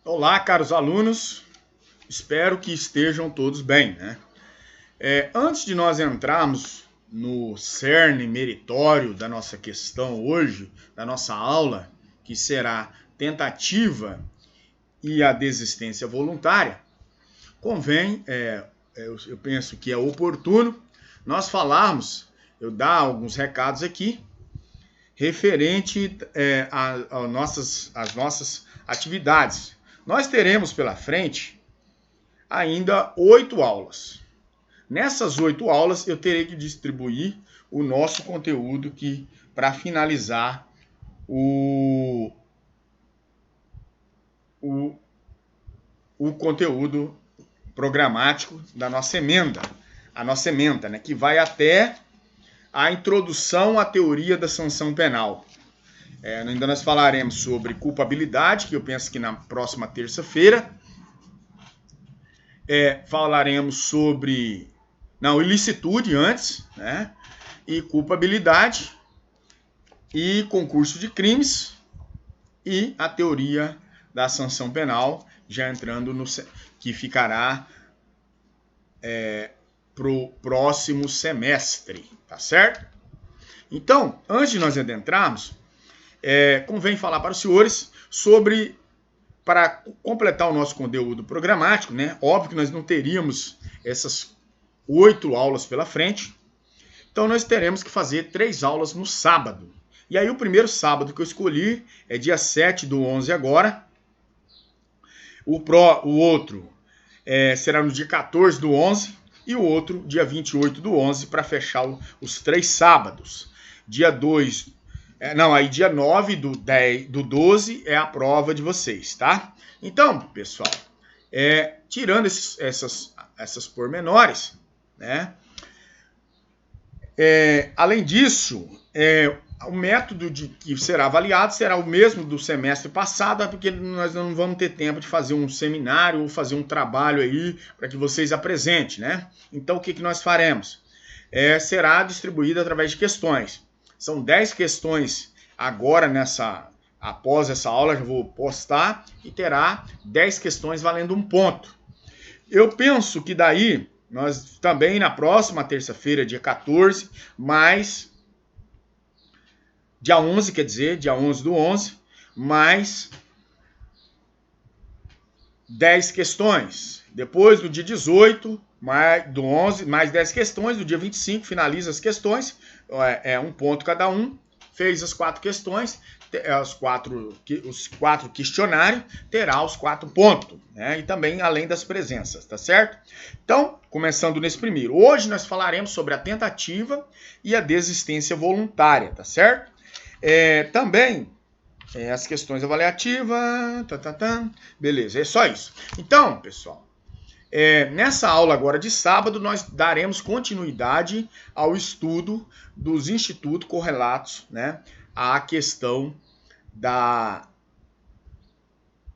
Olá, caros alunos. Espero que estejam todos bem, né? Antes de nós entrarmos no cerne meritório da nossa questão hoje, da nossa aula, que será tentativa e a desistência voluntária, convém, eu penso que é oportuno, nós falarmos, eu dar alguns recados aqui, referente às nossas atividades. Nós teremos pela frente ainda 8 aulas. Nessas 8 aulas eu terei que distribuir o nosso conteúdo para finalizar o conteúdo programático da nossa emenda. A nossa emenda, né, que vai até a introdução à teoria da sanção penal. Ainda nós falaremos sobre culpabilidade, que eu penso que na próxima terça-feira. Falaremos sobre ilicitude antes, né? E culpabilidade, e concurso de crimes, e a teoria da sanção penal, já entrando no que ficará pro próximo semestre, tá certo? Então, antes de nós adentrarmos, convém falar para os senhores sobre, para completar o nosso conteúdo programático, né? Óbvio que nós não teríamos essas 8 aulas pela frente, então nós teremos que fazer 3 aulas no sábado. E aí o primeiro sábado que eu escolhi é dia 7/11 agora. O outro será no dia 14/11 e o outro dia 28/11 para fechar os 3 sábados. Dia 2, dia 9/12 é a prova de vocês, tá? Então, pessoal, tirando essas pormenores, né? Além disso, o método que será avaliado será o mesmo do semestre passado, porque nós não vamos ter tempo de fazer um seminário ou fazer um trabalho aí para que vocês apresentem, né? Então, o que nós faremos? Será distribuído através de questões. São 10 questões agora após essa aula, eu vou postar e terá 10 questões valendo 1 ponto. Eu penso que daí, nós também na próxima terça-feira, dia 14, mais dia 11, dia 11/11, mais 10 questões. Depois, no dia 18 do 11, mais 10 questões. No dia 25, finaliza as questões. 1 ponto cada um. Fez as 4 questões, os 4 questionários, terá os 4 pontos. Né? E também além das presenças, tá certo? Então, começando nesse primeiro. Hoje nós falaremos sobre a tentativa e a desistência voluntária, tá certo? Também as questões avaliativas, beleza, é só isso. Então, pessoal, nessa aula agora de sábado, nós daremos continuidade ao estudo dos institutos correlatos, né, à questão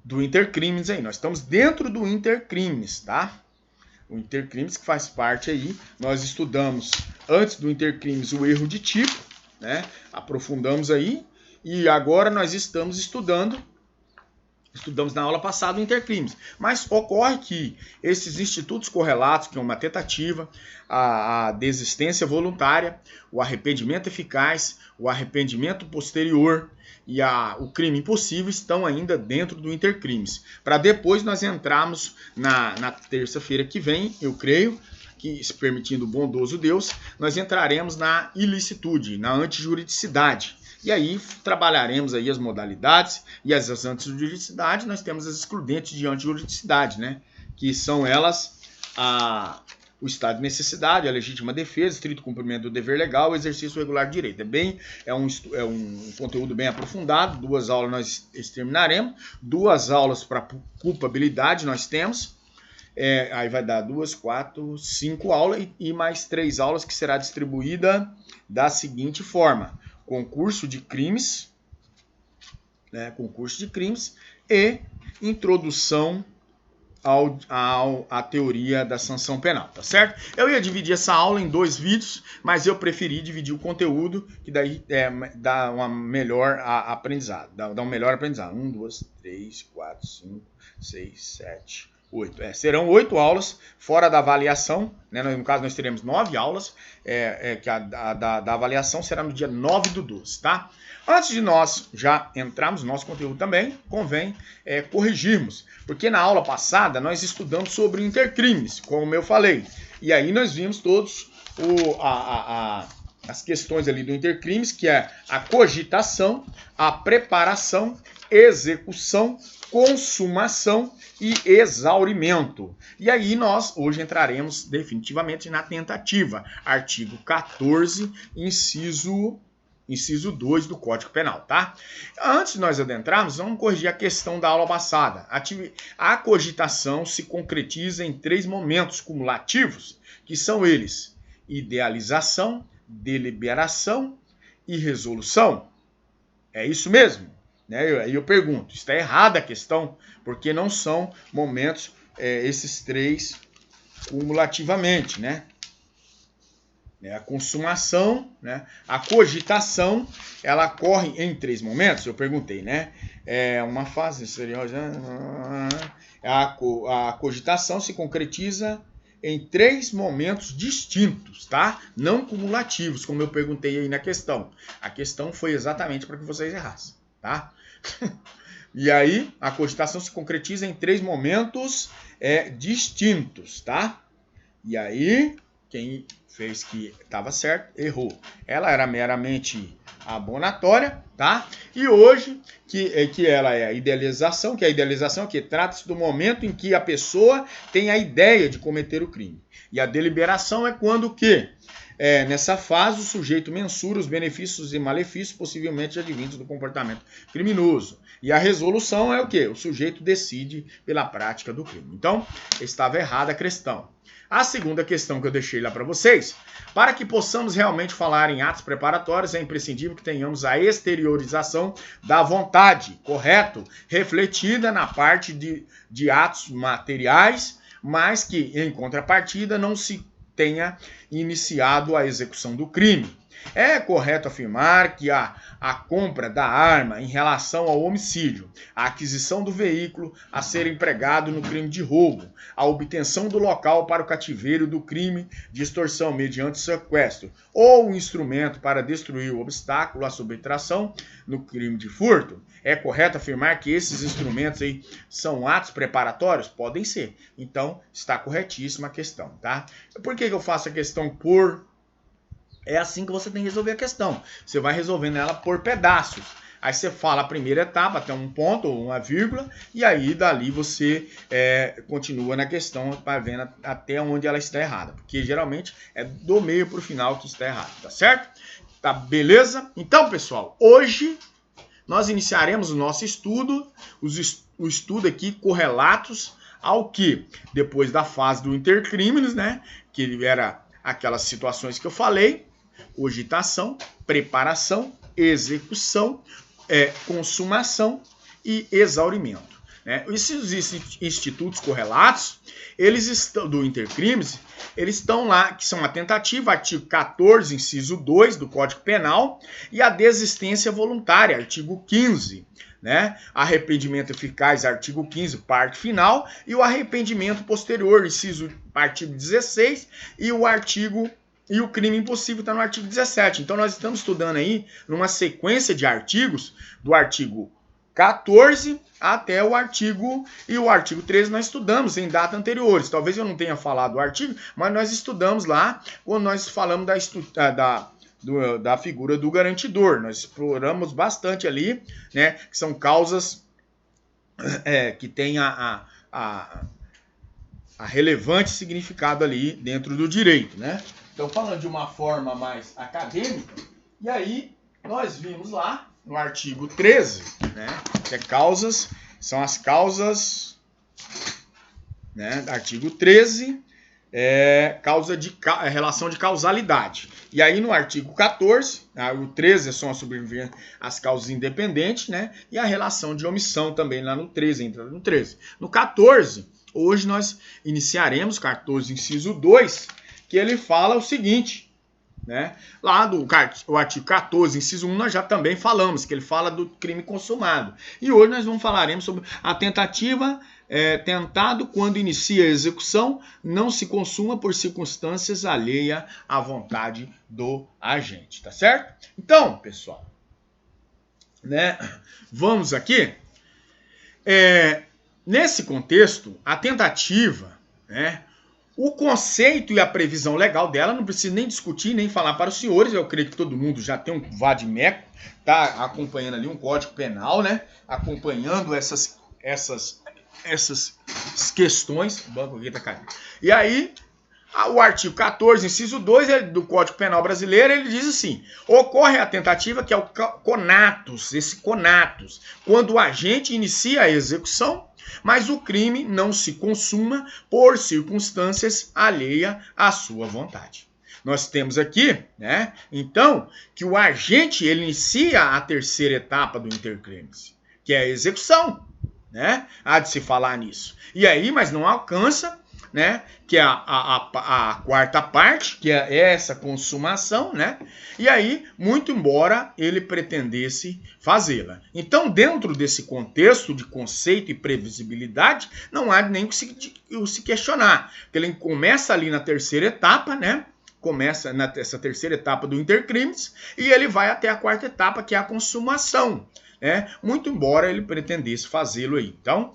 do intercrimes aí. Nós estamos dentro do intercrimes, tá? O intercrimes que faz parte aí, nós estudamos antes do intercrimes o erro de tipo, né? Aprofundamos aí, e agora nós estamos estudamos na aula passada o intercrimes. Mas ocorre que esses institutos correlatos, que é uma tentativa, a desistência voluntária, o arrependimento eficaz, o arrependimento posterior e o crime impossível estão ainda dentro do intercrimes. Para depois nós entrarmos na terça-feira que vem, eu creio, que, se permitindo o bondoso Deus, nós entraremos na ilicitude, na antijuridicidade. E aí trabalharemos aí as modalidades e as antijuridicidades. Nós temos as excludentes de antijuridicidade, né? Que são elas o estado de necessidade, a legítima defesa, estrito cumprimento do dever legal, o exercício regular de direito. É um conteúdo bem aprofundado. 2 aulas nós exterminaremos. 2 aulas para culpabilidade nós temos. Aí vai dar 2, 4, 5 aulas e mais 3 aulas que será distribuída da seguinte forma: concurso de crimes, né, concurso de crimes e introdução à teoria da sanção penal, tá certo? Eu ia dividir essa aula em 2 vídeos, mas eu preferi dividir o conteúdo, que daí dá uma melhor aprendizado. Dá um melhor aprendizado. 1, 2, 3, 4, 5, 6, 7, 8. Serão 8 aulas, fora da avaliação, né? No caso, nós teremos 9 aulas, que da avaliação será no dia 9/12, tá? Antes de nós já entrarmos no nosso conteúdo também, convém corrigirmos, porque na aula passada nós estudamos sobre intercrimes, como eu falei, e aí nós vimos todos as questões ali do intercrimes, que é a cogitação, a preparação, execução, consumação e exaurimento. E aí nós hoje entraremos definitivamente na tentativa, artigo 14, inciso 2 do Código Penal, tá? Antes de nós adentrarmos, vamos corrigir a questão da aula passada. A cogitação se concretiza em 3 momentos cumulativos, que são eles: idealização, deliberação e resolução. É isso mesmo? Aí eu pergunto, está errada a questão, porque não são momentos esses 3 cumulativamente, né? A consumação, né? A cogitação, ela ocorre em 3 momentos, eu perguntei, né? Uma fase seria... A cogitação se concretiza em 3 momentos distintos, tá? Não cumulativos, como eu perguntei aí na questão. A questão foi exatamente para que vocês errassem, tá? E aí, a cogitação se concretiza em 3 momentos distintos, tá? E aí, quem fez que estava certo, errou. Ela era meramente abonatória, tá? E hoje, que ela é a idealização, que a idealização é o quê? Trata-se do momento em que a pessoa tem a ideia de cometer o crime. E a deliberação é quando o quê? Nessa fase, o sujeito mensura os benefícios e malefícios possivelmente advindos do comportamento criminoso. E a resolução é o quê? O sujeito decide pela prática do crime. Então, estava errada a questão. A segunda questão que eu deixei lá para vocês: para que possamos realmente falar em atos preparatórios, é imprescindível que tenhamos a exteriorização da vontade, correto? Refletida na parte de atos materiais, mas que, em contrapartida, não se tenha iniciado a execução do crime. É correto afirmar que a compra da arma em relação ao homicídio, a aquisição do veículo a ser empregado no crime de roubo, a obtenção do local para o cativeiro do crime de extorsão mediante sequestro ou o instrumento para destruir o obstáculo à subtração no crime de furto. É correto afirmar que esses instrumentos aí são atos preparatórios? Podem ser. Então, está corretíssima a questão, tá? Por que eu faço a questão por... É assim que você tem que resolver a questão. Você vai resolvendo ela por pedaços. Aí você fala a primeira etapa até um ponto ou uma vírgula, e aí dali você continua na questão para ver até onde ela está errada. Porque geralmente é do meio para o final que está errado, tá certo? Tá, beleza? Então, pessoal, hoje nós iniciaremos o nosso estudo, o estudo aqui correlatos ao que, depois da fase do intercrimes, né? Que era aquelas situações que eu falei: cogitação, preparação, execução, consumação e exaurimento. Né? Esses institutos correlatos, eles estão, do intercrimes, eles estão lá, que são a tentativa, artigo 14, inciso 2 do Código Penal, e a desistência voluntária, artigo 15. Né? Arrependimento eficaz, artigo 15, parte final, e o arrependimento posterior, inciso, artigo 16, e o crime impossível está no artigo 17. Então, nós estamos estudando aí numa sequência de artigos, do artigo 14 até o artigo... E o artigo 13 nós estudamos em datas anteriores. Talvez eu não tenha falado do artigo, mas nós estudamos lá quando nós falamos da figura do garantidor. Nós exploramos bastante ali, né? Que são causas que têm a relevante significado ali dentro do direito, né? Então, falando de uma forma mais acadêmica, e aí nós vimos lá no artigo 13, né, que são as causas, né, artigo 13, relação de causalidade. E aí no artigo 14, o 13 é só sobre as causas independentes, né, e a relação de omissão também lá no 13, entra no 13. No 14, Hoje nós iniciaremos 14, inciso 2, que ele fala o seguinte, né? Lá do o artigo 14, inciso 1, nós já também falamos, que ele fala do crime consumado. E hoje nós falaremos sobre a tentativa tentado quando inicia a execução não se consuma por circunstâncias alheias à vontade do agente, tá certo? Então, pessoal, né? Vamos aqui. Nesse contexto, a tentativa, né? O conceito e a previsão legal dela, não preciso nem discutir, nem falar para os senhores, eu creio que todo mundo já tem um vade-mecum, tá acompanhando ali um Código Penal, né? Acompanhando essas questões. O banco aqui tá caindo. E aí, o artigo 14, inciso 2 do Código Penal brasileiro, ele diz assim: ocorre a tentativa, que é o conatus, esse conatus, quando o agente inicia a execução, mas o crime não se consuma por circunstâncias alheias à sua vontade. Nós temos aqui, né, então, que o agente ele inicia a terceira etapa do intercrimes, que é a execução, né? Há de se falar nisso. E aí, mas não alcança, né, que é a quarta parte, que é essa consumação, né? E aí, muito embora ele pretendesse fazê-la. Então, dentro desse contexto de conceito e previsibilidade, não há nem que se questionar. Porque ele começa ali na terceira etapa, né? Começa nessa terceira etapa do intercrimes e ele vai até a quarta etapa, que é a consumação, né? Muito embora ele pretendesse fazê-lo aí. Então,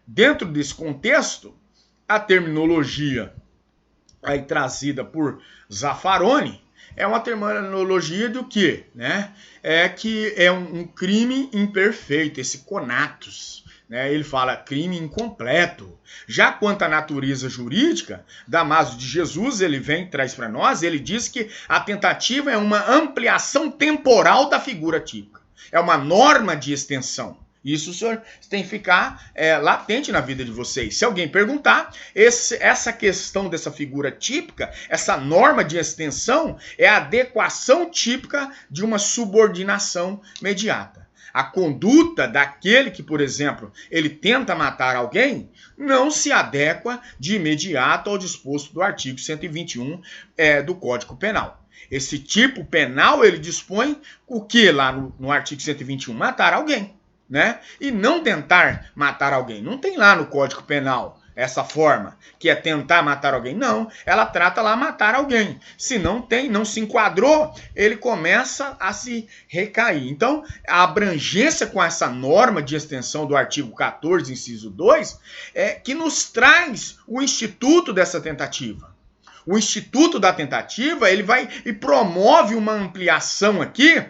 dentro desse contexto, a terminologia aí trazida por Zaffaroni é uma terminologia do quê? Né? Que é um crime imperfeito, esse conatus. Né? Ele fala crime incompleto. Já quanto à natureza jurídica, Damaso de Jesus, ele vem e traz para nós, ele diz que a tentativa é uma ampliação temporal da figura típica. É uma norma de extensão. Isso, senhor, tem que ficar latente na vida de vocês. Se alguém perguntar, essa questão dessa figura típica, essa norma de extensão, é a adequação típica de uma subordinação imediata. A conduta daquele que, por exemplo, ele tenta matar alguém, não se adequa de imediato ao disposto do artigo 121 do Código Penal. Esse tipo penal, ele dispõe o que lá no artigo 121? Matar alguém. Né? E não tentar matar alguém. Não tem lá no Código Penal essa forma, que é tentar matar alguém. Não, ela trata lá matar alguém. Se não tem, não se enquadrou, ele começa a se recair. Então, a abrangência com essa norma de extensão do artigo 14, inciso 2, é que nos traz o instituto dessa tentativa. O instituto da tentativa, ele vai e promove uma ampliação aqui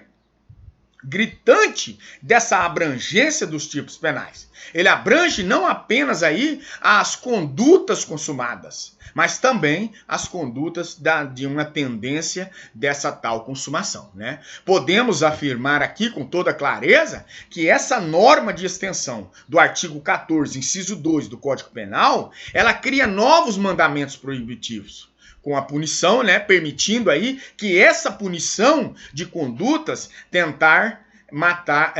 gritante dessa abrangência dos tipos penais. Ele abrange não apenas aí as condutas consumadas, mas também as condutas de uma tendência dessa tal consumação, né? Podemos afirmar aqui com toda clareza que essa norma de extensão do artigo 14, inciso 2 do Código Penal, ela cria novos mandamentos proibitivos, com a punição, né, permitindo aí que essa punição de condutas tentar matar,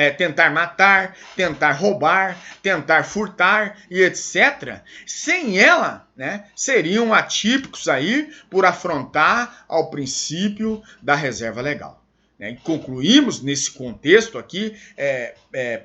tentar roubar, tentar furtar e etc., sem ela, né, seriam atípicos aí por afrontar ao princípio da reserva legal. E concluímos nesse contexto aqui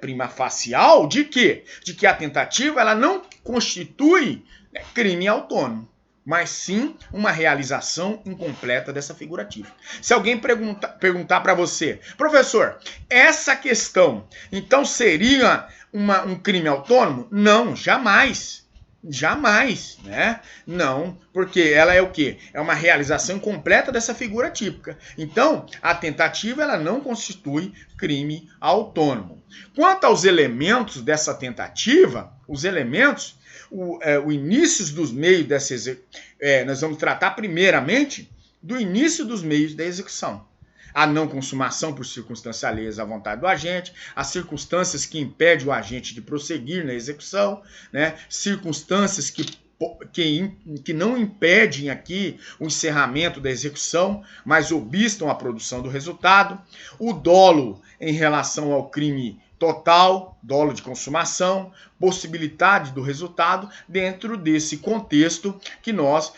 prima facial de que a tentativa ela não constitui crime autônomo, mas sim uma realização incompleta dessa figurativa. Se alguém perguntar para você, professor, essa questão, então seria um crime autônomo? Não, jamais. Jamais, né? Não, porque ela é o quê? É uma realização incompleta dessa figura típica. Então, a tentativa ela não constitui crime autônomo. Quanto aos elementos dessa tentativa, os elementos, o início dos meios dessa execução, nós vamos tratar primeiramente do início dos meios da execução. A não consumação por circunstâncias alheias à vontade do agente, as circunstâncias que impedem o agente de prosseguir na execução, né? Circunstâncias que não impedem aqui o encerramento da execução, mas obstam a produção do resultado, o dolo em relação ao crime total, dolo de consumação, possibilidade do resultado dentro desse contexto que nós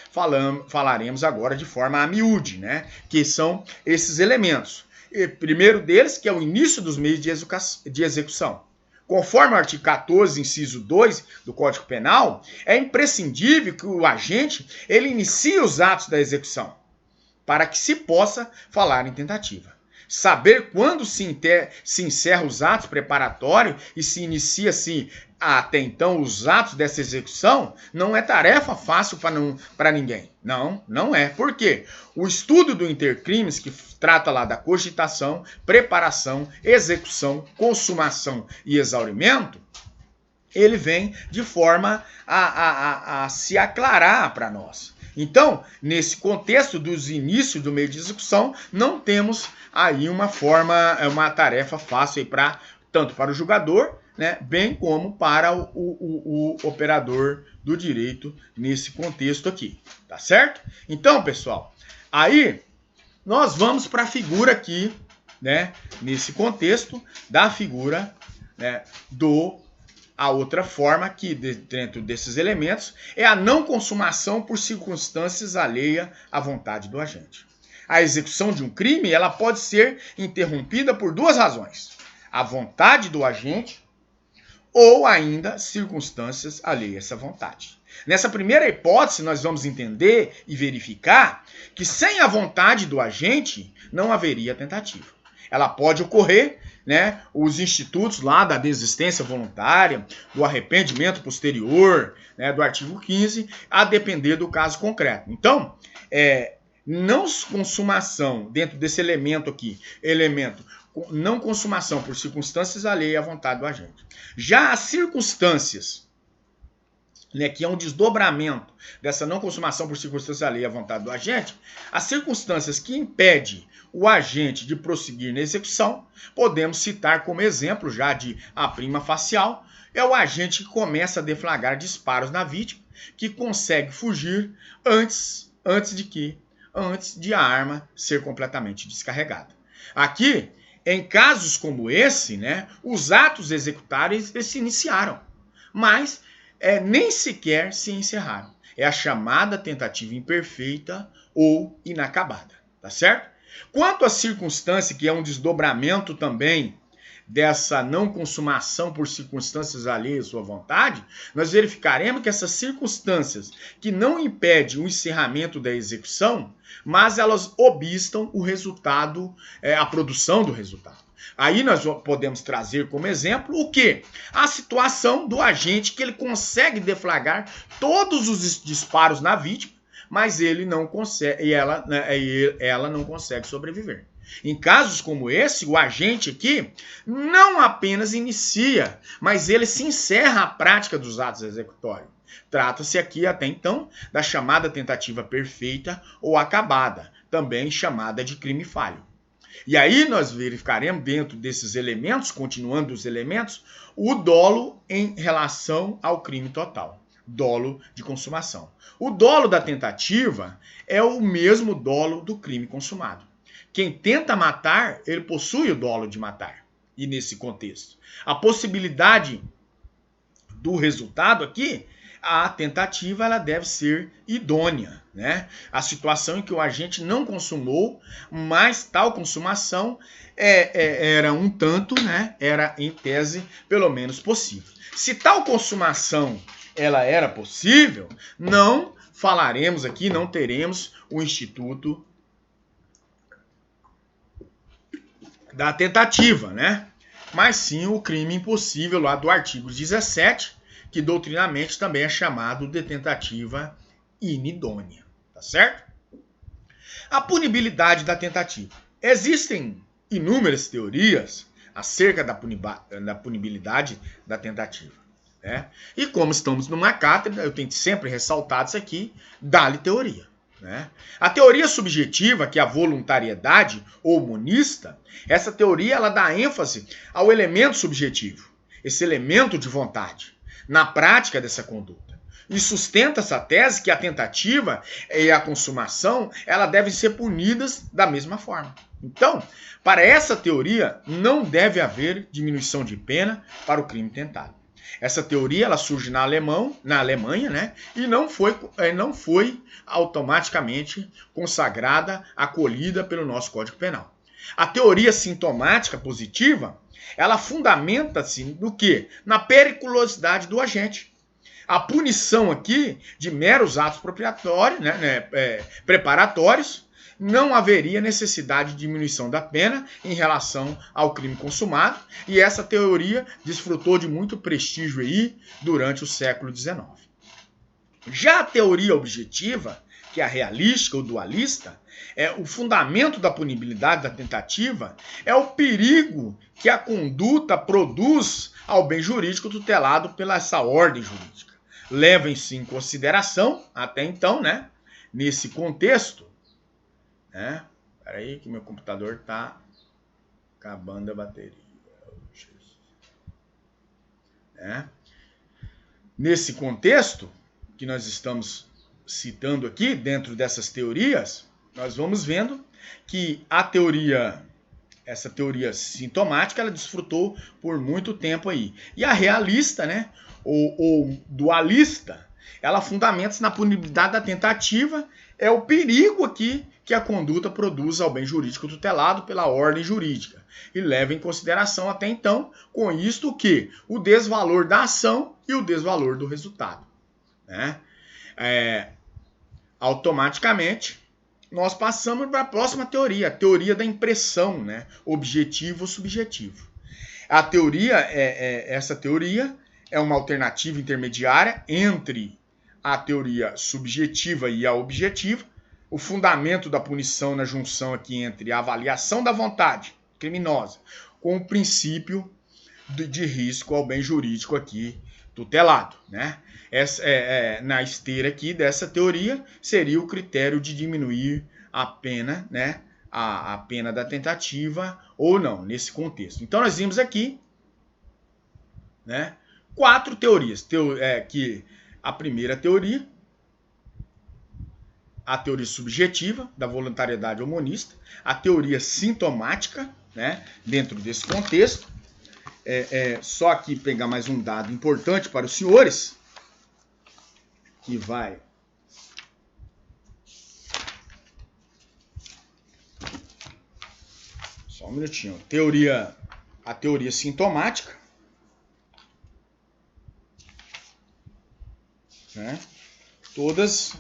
falaremos agora de forma a miúde, né? Que são esses elementos. E primeiro deles, que é o início dos meios de execução. Conforme o artigo 14, inciso 2 do Código Penal, é imprescindível que o agente ele inicie os atos da execução, para que se possa falar em tentativa. Saber quando se encerra os atos preparatórios e se inicia-se até então os atos dessa execução não é tarefa fácil para ninguém. Não é. Por quê? O estudo do intercrimes, que trata lá da cogitação, preparação, execução, consumação e exaurimento, ele vem de forma a se aclarar para nós. Então, nesse contexto dos inícios do meio de execução, não temos aí uma tarefa fácil aí tanto para o julgador, né, bem como para o operador do direito nesse contexto aqui, tá certo? Então, pessoal, aí nós vamos para a figura aqui, né, nesse contexto da figura, né, a outra forma que dentro desses elementos é a não consumação por circunstâncias alheias à vontade do agente. A execução de um crime ela pode ser interrompida por duas razões: a vontade do agente ou ainda circunstâncias alheias a essa vontade. Nessa primeira hipótese, nós vamos entender e verificar que sem a vontade do agente não haveria tentativa. Ela pode ocorrer, né, os institutos lá da desistência voluntária, do arrependimento posterior, né, do artigo 15, a depender do caso concreto. Então, não consumação dentro desse elemento aqui, não consumação por circunstâncias alheias à vontade do agente. Já as circunstâncias, né, que é um desdobramento dessa não consumação por circunstâncias alheias à vontade do agente, as circunstâncias que impedem o agente de prosseguir na execução, podemos citar como exemplo já de a prima facial, é o agente que começa a deflagrar disparos na vítima, que consegue fugir antes de a arma ser completamente descarregada. Aqui, em casos como esse, né, os atos executáveis se iniciaram, mas nem sequer se encerraram. É a chamada tentativa imperfeita ou inacabada, tá certo? Quanto à circunstância, que é um desdobramento também dessa não consumação por circunstâncias alheias à sua vontade, nós verificaremos que essas circunstâncias que não impedem o encerramento da execução, mas elas obstam o resultado, a produção do resultado. Aí nós podemos trazer como exemplo o quê? A situação do agente que ele consegue deflagrar todos os disparos na vítima, mas ele não consegue, e ela não consegue sobreviver. Em casos como esse, o agente aqui não apenas inicia, mas ele se encerra a prática dos atos executórios. Trata-se aqui, até então, da chamada tentativa perfeita ou acabada, também chamada de crime falho. E aí nós verificaremos dentro desses elementos, continuando os elementos, o dolo em relação ao crime total. Dolo de consumação. O dolo da tentativa é o mesmo dolo do crime consumado. Quem tenta matar, ele possui o dolo de matar. E nesse contexto, a possibilidade do resultado aqui, a tentativa ela deve ser idônea, né? A situação em que o agente não consumou, mas tal consumação era um tanto, né? Era em tese pelo menos possível. Se tal consumação ela era possível, não falaremos aqui, não teremos o instituto da tentativa, né? Mas sim o crime impossível lá do artigo 17, que doutrinamente também é chamado de tentativa inidônea, tá certo? A punibilidade da tentativa. Existem inúmeras teorias acerca da punibilidade da tentativa, né? E como estamos numa cátedra, eu tenho sempre ressaltado isso aqui, dá-lhe teoria, né? A teoria subjetiva, que é a voluntariedade ou monista, essa teoria ela dá ênfase ao elemento subjetivo, esse elemento de vontade, na prática dessa conduta. E sustenta essa tese que a tentativa e a consumação ela devem ser punidas da mesma forma. Então, para essa teoria, não deve haver diminuição de pena para o crime tentado. Essa teoria ela surge na Alemanha, né? E não foi automaticamente consagrada, acolhida pelo nosso Código Penal. A teoria sintomática positiva, ela fundamenta-se no quê? Na periculosidade do agente. A punição aqui de meros atos preparatórios, não haveria necessidade de diminuição da pena em relação ao crime consumado, e essa teoria desfrutou de muito prestígio aí durante o século XIX. Já a teoria objetiva, que é a realística ou dualista, o fundamento da punibilidade da tentativa é o perigo que a conduta produz ao bem jurídico tutelado pela essa ordem jurídica. Levem-se em consideração, até então, né, nesse contexto, espera aí que meu computador está acabando a bateria. Nesse contexto que nós estamos citando aqui, dentro dessas teorias, nós vamos vendo que essa teoria sintomática, ela desfrutou por muito tempo aí. E a realista, né, ou dualista, ela fundamenta-se na punibilidade da tentativa, é o perigo aqui que a conduta produz ao bem jurídico tutelado pela ordem jurídica. E leva em consideração até então, com isto, o quê? O desvalor da ação e o desvalor do resultado. Automaticamente, nós passamos para a próxima teoria, a teoria da impressão, né? Objetivo ou subjetivo. Essa teoria é uma alternativa intermediária entre a teoria subjetiva e a objetiva. O fundamento da punição na junção aqui entre a avaliação da vontade criminosa com o princípio de risco ao bem jurídico aqui tutelado, né? Na esteira aqui dessa teoria seria o critério de diminuir a pena, né? A pena da tentativa ou não, nesse contexto. Então nós vimos aqui, né, 4 teorias. Que a primeira teoria, a teoria subjetiva da voluntariedade ou monista, a teoria sintomática, né, dentro desse contexto. Só aqui pegar mais um dado importante para os senhores, que vai... Só um minutinho. A teoria sintomática, né? Todas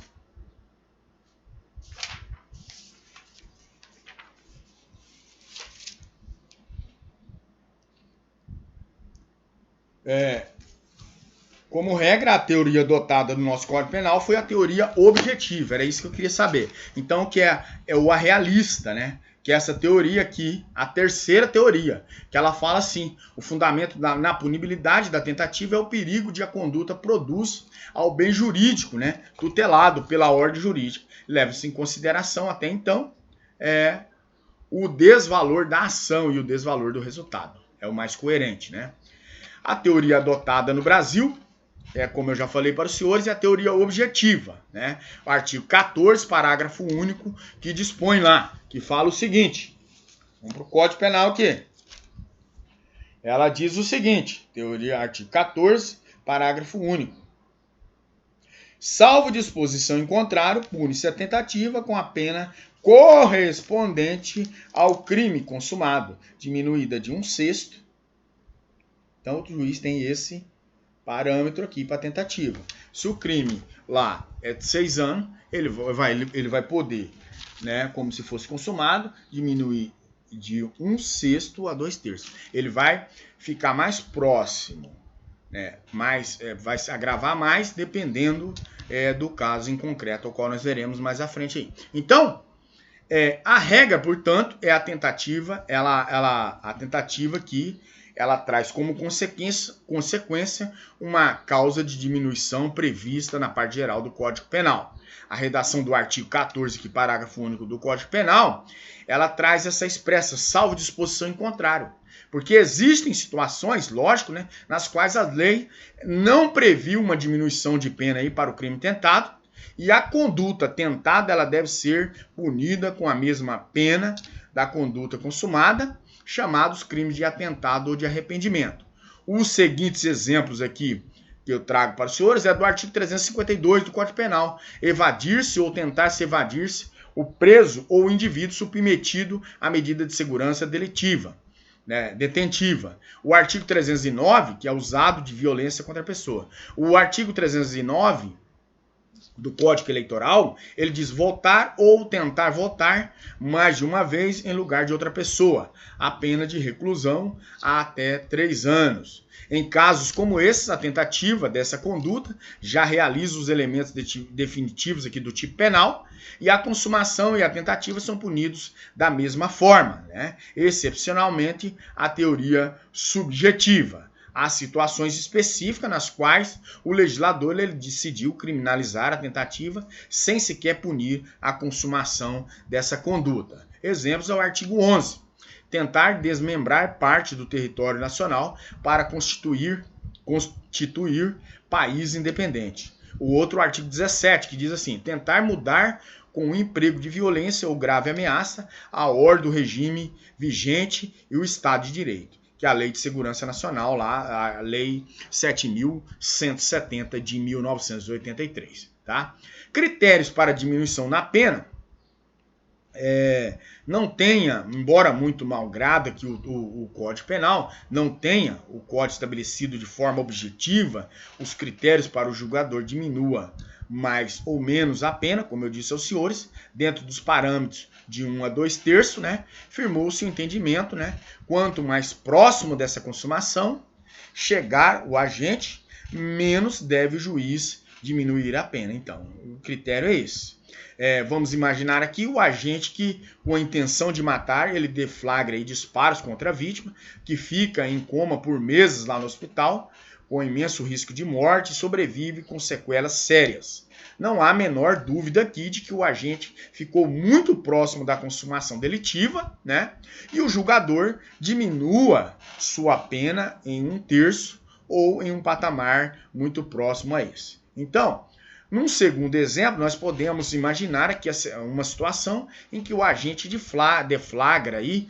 como regra, a teoria adotada no nosso Código Penal foi a teoria objetiva, era isso que eu queria saber. Então, que é o realista, né? Que é essa teoria aqui, a terceira teoria, que ela fala assim, o fundamento na punibilidade da tentativa é o perigo de a conduta produz ao bem jurídico, né? Tutelado pela ordem jurídica. Leva-se em consideração, até então, o desvalor da ação e o desvalor do resultado. É o mais coerente, né? A teoria adotada no Brasil, como eu já falei para os senhores, é a teoria objetiva, né? O artigo 14, parágrafo único, que dispõe lá, que fala o seguinte, vamos para o Código Penal aqui. Ela diz o seguinte, artigo 14, parágrafo único. Salvo disposição em contrário, pune-se a tentativa com a pena correspondente ao crime consumado, diminuída de 1/6. Então, o juiz tem esse parâmetro aqui para tentativa. Se o crime lá é de 6 anos, ele vai poder, né, como se fosse consumado, diminuir de 1/6 a 2/3. Ele vai ficar mais próximo, né, vai se agravar mais dependendo do caso em concreto, ao qual nós veremos mais à frente aí. Então, a regra, portanto, é a tentativa, a tentativa que ela traz como consequência uma causa de diminuição prevista na parte geral do Código Penal. A redação do artigo 14, que parágrafo único do Código Penal, ela traz essa expressa, salvo disposição em contrário. Porque existem situações, lógico, né, nas quais a lei não previu uma diminuição de pena aí para o crime tentado, e a conduta tentada ela deve ser punida com a mesma pena da conduta consumada, chamados crimes de atentado ou de arrependimento. Os seguintes exemplos aqui que eu trago para os senhores é do artigo 352 do Código Penal: evadir-se ou tentar-se evadir-se o preso ou o indivíduo submetido à medida de segurança delitiva, né, detentiva. O artigo 309, que é usado de violência contra a pessoa. O artigo 309 do Código Eleitoral, ele diz votar ou tentar votar mais de uma vez em lugar de outra pessoa, a pena de reclusão a até 3 anos. Em casos como esses, a tentativa dessa conduta já realiza os elementos definitivos aqui do tipo penal, e a consumação e a tentativa são punidos da mesma forma, né? Excepcionalmente, a teoria subjetiva. Há situações específicas nas quais o legislador ele decidiu criminalizar a tentativa sem sequer punir a consumação dessa conduta. Exemplos é o artigo 11. Tentar desmembrar parte do território nacional para constituir país independente. O outro, o artigo 17, que diz assim: tentar mudar com o emprego de violência ou grave ameaça a ordem do regime vigente e o Estado de Direito, que é a Lei de Segurança Nacional, lá, a Lei 7.170 de 1983. Tá? Critérios para diminuição na pena. Não tenha, embora muito malgrado que o Código Penal não tenha o código estabelecido de forma objetiva os critérios para o julgador diminua mais ou menos a pena, como eu disse aos senhores, dentro dos parâmetros de 1 a 2/3, né, firmou-se o entendimento, né, quanto mais próximo dessa consumação chegar o agente, menos deve o juiz diminuir a pena. Então, o critério é esse. Vamos imaginar aqui o agente que, com a intenção de matar, ele deflagra aí disparos contra a vítima, que fica em coma por meses lá no hospital, com imenso risco de morte, e sobrevive com sequelas sérias. Não há a menor dúvida aqui de que o agente ficou muito próximo da consumação delitiva, né? E o julgador diminua sua pena em 1/3 ou em um patamar muito próximo a esse. Então, num segundo exemplo, nós podemos imaginar aqui uma situação em que o agente deflagra aí,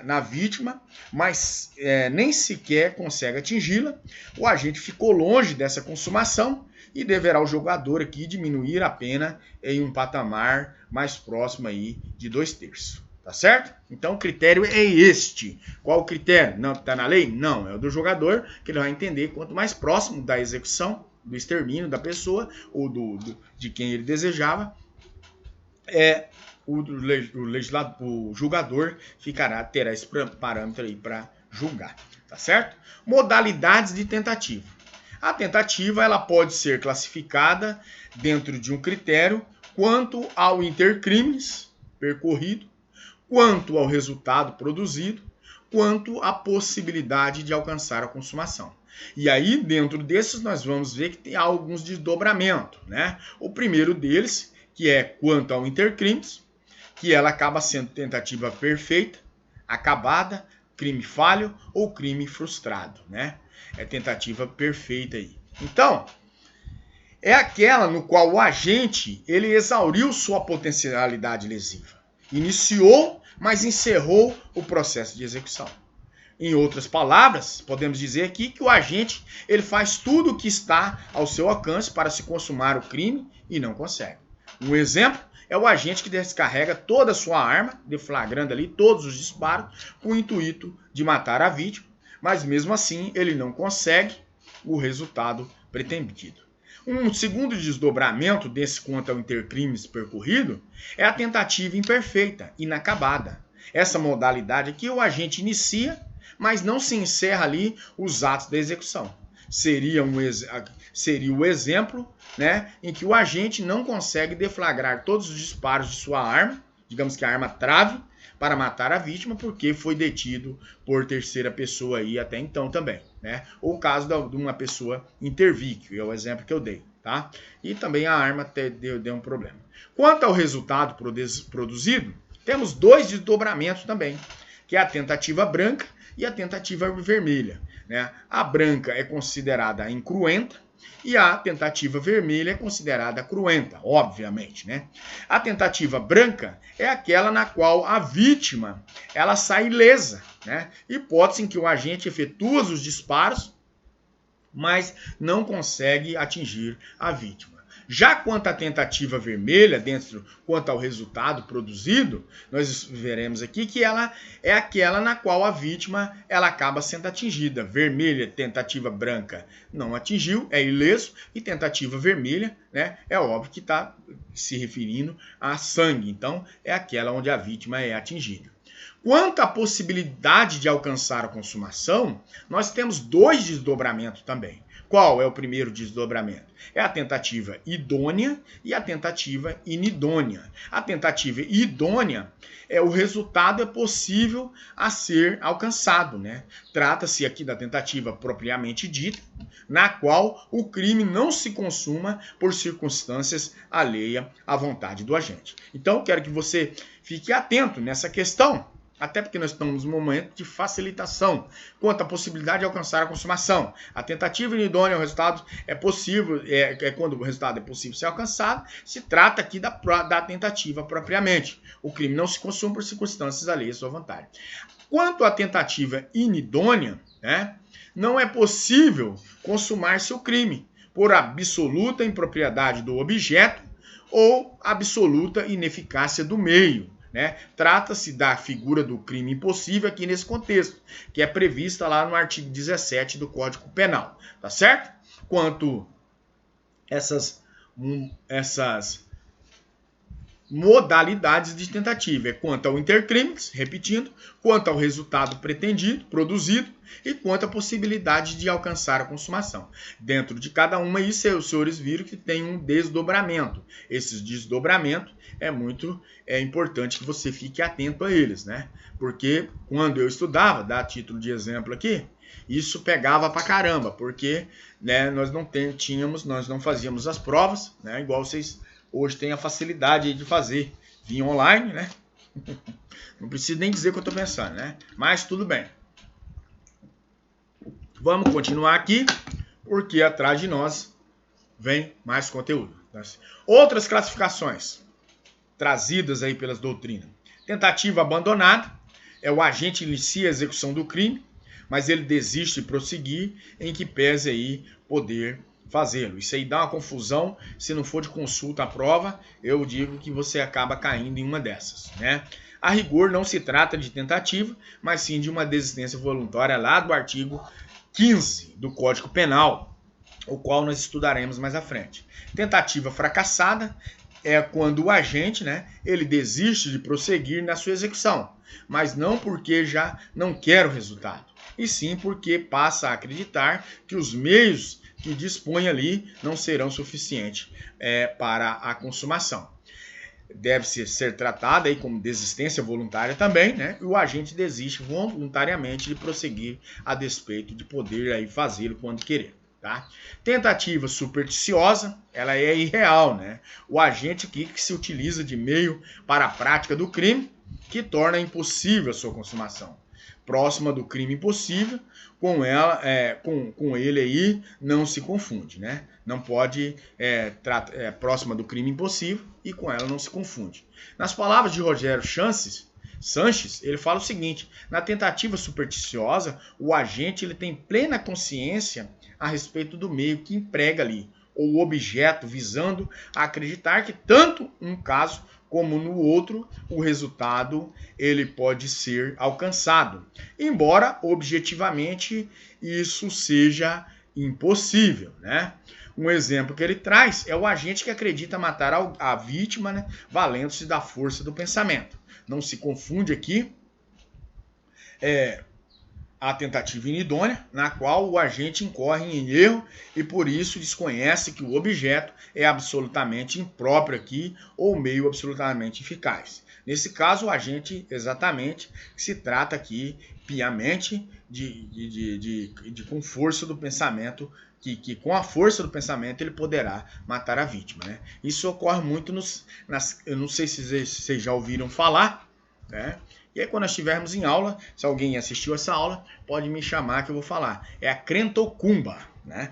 na vítima, mas nem sequer consegue atingi-la. O agente ficou longe dessa consumação e deverá o julgador aqui diminuir a pena em um patamar mais próximo aí de 2/3. Tá certo? Então o critério é este. Qual o critério? Não está na lei? Não, é o do jogador, que ele vai entender quanto mais próximo da execução, do extermínio da pessoa ou de quem ele desejava, o julgador terá esse parâmetro aí para julgar, tá certo? Modalidades de tentativa. A tentativa ela pode ser classificada dentro de um critério quanto ao intercrimes percorrido, quanto ao resultado produzido, quanto à possibilidade de alcançar a consumação. E aí, dentro desses, nós vamos ver que tem alguns desdobramentos, né? O primeiro deles, que é quanto ao intercrimes, que ela acaba sendo tentativa perfeita, acabada, crime falho ou crime frustrado, né? É tentativa perfeita aí. Então, é aquela no qual o agente ele exauriu sua potencialidade lesiva. Iniciou, mas encerrou o processo de execução. Em outras palavras, podemos dizer aqui que o agente ele faz tudo o que está ao seu alcance para se consumar o crime e não consegue. Um exemplo é o agente que descarrega toda a sua arma, deflagrando ali todos os disparos, com o intuito de matar a vítima, mas mesmo assim ele não consegue o resultado pretendido. Um segundo desdobramento desse quanto ao intercrimes percorrido é a tentativa imperfeita, inacabada. Essa modalidade aqui o agente inicia, mas não se encerra ali os atos da execução. Seria o exemplo, né, em que o agente não consegue deflagrar todos os disparos de sua arma, digamos que a arma trave, para matar a vítima, porque foi detido por terceira pessoa aí até então também, né? Ou o caso de uma pessoa intervir, que é o exemplo que eu dei, tá? E também a arma deu um problema. Quanto ao resultado produzido, temos 2 desdobramentos também, que é a tentativa branca e a tentativa vermelha, né? A branca é considerada incruenta, E a tentativa vermelha é considerada cruenta, obviamente, né? A tentativa branca é aquela na qual a vítima ela sai ilesa, né? Hipótese em que o agente efetua os disparos, mas não consegue atingir a vítima. Já quanto à tentativa vermelha, quanto ao resultado produzido, nós veremos aqui que ela é aquela na qual a vítima ela acaba sendo atingida. Vermelha, tentativa branca, não atingiu, é ileso, e tentativa vermelha, né, é óbvio que está se referindo a sangue. Então, é aquela onde a vítima é atingida. Quanto à possibilidade de alcançar a consumação, nós temos 2 desdobramentos também. Qual é o primeiro desdobramento? É a tentativa idônea e a tentativa inidônea. A tentativa idônea o resultado é possível a ser alcançado, né? Trata-se aqui da tentativa propriamente dita, na qual o crime não se consuma por circunstâncias alheias à vontade do agente. Então, quero que você fique atento nessa questão, até porque nós estamos num momento de facilitação quanto à possibilidade de alcançar a consumação. A tentativa inidônea, o resultado é possível, quando o resultado é possível ser alcançado, se trata aqui da tentativa propriamente. O crime não se consuma por circunstâncias alheias à sua vontade. Quanto à tentativa inidônea, né, não é possível consumar-se o crime por absoluta impropriedade do objeto ou absoluta ineficácia do meio. Né? Trata-se da figura do crime impossível aqui nesse contexto, que é prevista lá no artigo 17 do Código Penal, tá certo? Quanto essas modalidades de tentativa, quanto ao intercrimes, repetindo, quanto ao resultado pretendido, produzido, e quanto à possibilidade de alcançar a consumação. Dentro de cada uma, os senhores viram que tem um desdobramento. Esse desdobramento é muito importante que você fique atento a eles, né? Porque quando eu estudava, dá título de exemplo aqui, isso pegava pra caramba, porque né, nós não fazíamos as provas, né? Igual vocês hoje têm a facilidade de fazer via online, né? Não preciso nem dizer o que eu estou pensando, né? Mas tudo bem. Vamos continuar aqui, porque atrás de nós vem mais conteúdo. Outras classificações trazidas aí pelas doutrinas. Tentativa abandonada é o agente inicia a execução do crime, mas ele desiste de prosseguir, em que pese aí poder fazê-lo. Isso aí dá uma confusão. Se não for de consulta à prova, eu digo que você acaba caindo em uma dessas, né? A rigor não se trata de tentativa, mas sim de uma desistência voluntária lá do artigo 15 do Código Penal, o qual nós estudaremos mais à frente. Tentativa fracassada é quando o agente, né, ele desiste de prosseguir na sua execução, mas não porque já não quer o resultado, e sim porque passa a acreditar que os meios que dispõe ali não serão suficientes para a consumação. Deve ser tratada aí como desistência voluntária também, né? E o agente desiste voluntariamente de prosseguir a despeito de poder aí fazê-lo quando querer, tá? Tentativa supersticiosa, ela é irreal, né? O agente aqui que se utiliza de meio para a prática do crime, que torna impossível a sua consumação. Próxima do crime impossível, com ele aí não se confunde, né? Não pode próxima do crime impossível e com ela não se confunde. Nas palavras de Rogério Sanches, ele fala o seguinte: na tentativa supersticiosa, o agente ele tem plena consciência a respeito do meio que emprega ali, ou o objeto, visando a acreditar que tanto um caso como no outro, o resultado ele pode ser alcançado, embora objetivamente isso seja impossível, né? Um exemplo que ele traz é o agente que acredita matar a vítima, né, valendo-se da força do pensamento. Não se confunde aqui a tentativa inidônea, na qual o agente incorre em erro e por isso desconhece que o objeto é absolutamente impróprio aqui ou meio absolutamente eficaz. Nesse caso, o agente exatamente se trata aqui piamente com força do pensamento, que com a força do pensamento ele poderá matar a vítima, né? Isso ocorre muito eu não sei se vocês já ouviram falar, né? E aí quando nós estivermos em aula, se alguém assistiu essa aula, pode me chamar que eu vou falar. É a crentocumba, né?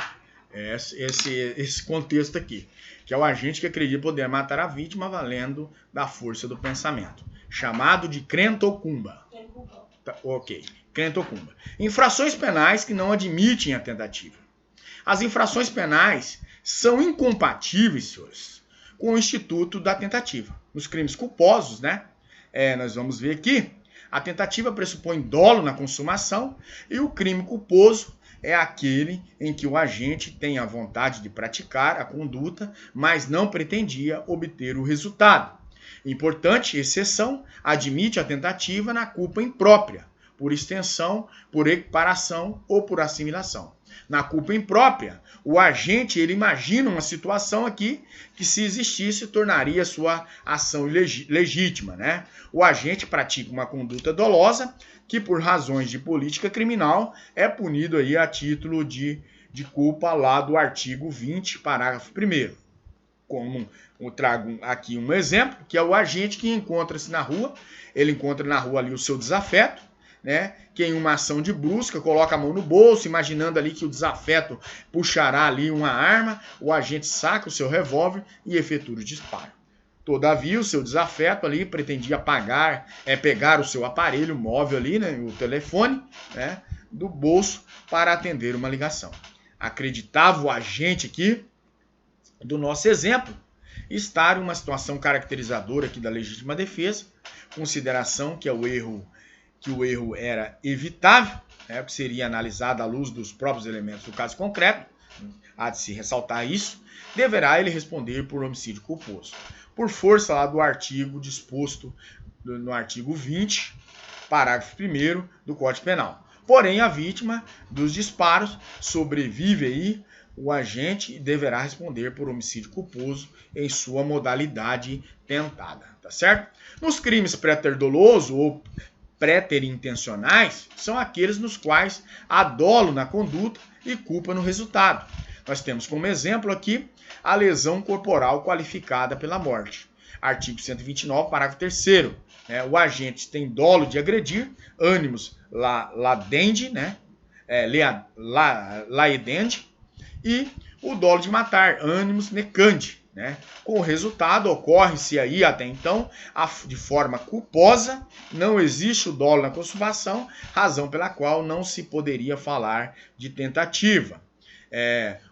Esse contexto aqui, que é o agente que acredita poder matar a vítima valendo da força do pensamento, chamado de crentocumba. Tá, ok, crentocumba. Infrações penais que não admitem a tentativa. As infrações penais são incompatíveis, senhores, com o instituto da tentativa. Nos crimes culposos, né? Nós vamos ver aqui, a tentativa pressupõe dolo na consumação e o crime culposo é aquele em que o agente tem a vontade de praticar a conduta, mas não pretendia obter o resultado. Importante exceção, admite a tentativa na culpa imprópria, por extensão, por equiparação ou por assimilação. Na culpa imprópria, o agente ele imagina uma situação aqui que, se existisse, tornaria sua ação legítima, né? O agente pratica uma conduta dolosa que, por razões de política criminal, é punido aí a título de culpa lá do artigo 20, parágrafo 1º. Como eu trago aqui um exemplo, que é o agente que encontra-se na rua, ele encontra na rua ali o seu desafeto, né, que em uma ação de busca coloca a mão no bolso, imaginando ali que o desafeto puxará ali uma arma, o agente saca o seu revólver e efetua o disparo. Todavia, o seu desafeto ali pretendia pegar o seu aparelho móvel ali, né, o telefone, né, do bolso para atender uma ligação. Acreditava o agente aqui, do nosso exemplo, estar em uma situação caracterizadora aqui da legítima defesa, consideração que o erro era evitável, né, que seria analisado à luz dos próprios elementos do caso concreto, há de se ressaltar isso, deverá ele responder por homicídio culposo, por força lá do artigo disposto no artigo 20, parágrafo 1º do Código Penal. Porém, a vítima dos disparos sobrevive aí, o agente deverá responder por homicídio culposo em sua modalidade tentada, tá certo? Nos crimes préter-doloso ou préter-intencionais, são aqueles nos quais há dolo na conduta e culpa no resultado. Nós temos como exemplo aqui a lesão corporal qualificada pela morte. Artigo 129, parágrafo 3º. O agente tem dolo de agredir, ânimos ladendi, né? Laedendi, e o dolo de matar, ânimos necandi, né? Com o resultado, ocorre-se aí até então, de forma culposa, não existe o dolo na consumação, razão pela qual não se poderia falar de tentativa.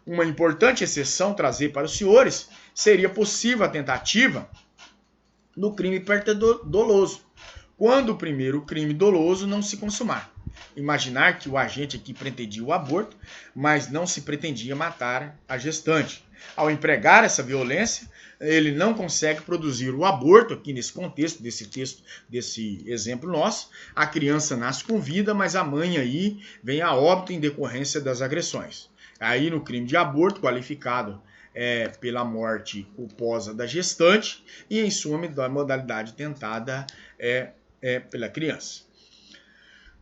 Uma importante exceção trazer para os senhores, seria possível a tentativa no crime préter-doloso, quando o primeiro crime doloso não se consumar. Imaginar que o agente aqui pretendia o aborto, mas não se pretendia matar a gestante. Ao empregar essa violência, ele não consegue produzir o aborto, aqui nesse contexto, desse exemplo nosso. A criança nasce com vida, mas a mãe aí vem a óbito em decorrência das agressões. Aí no crime de aborto, qualificado pela morte culposa da gestante, e em sua modalidade tentada pela criança.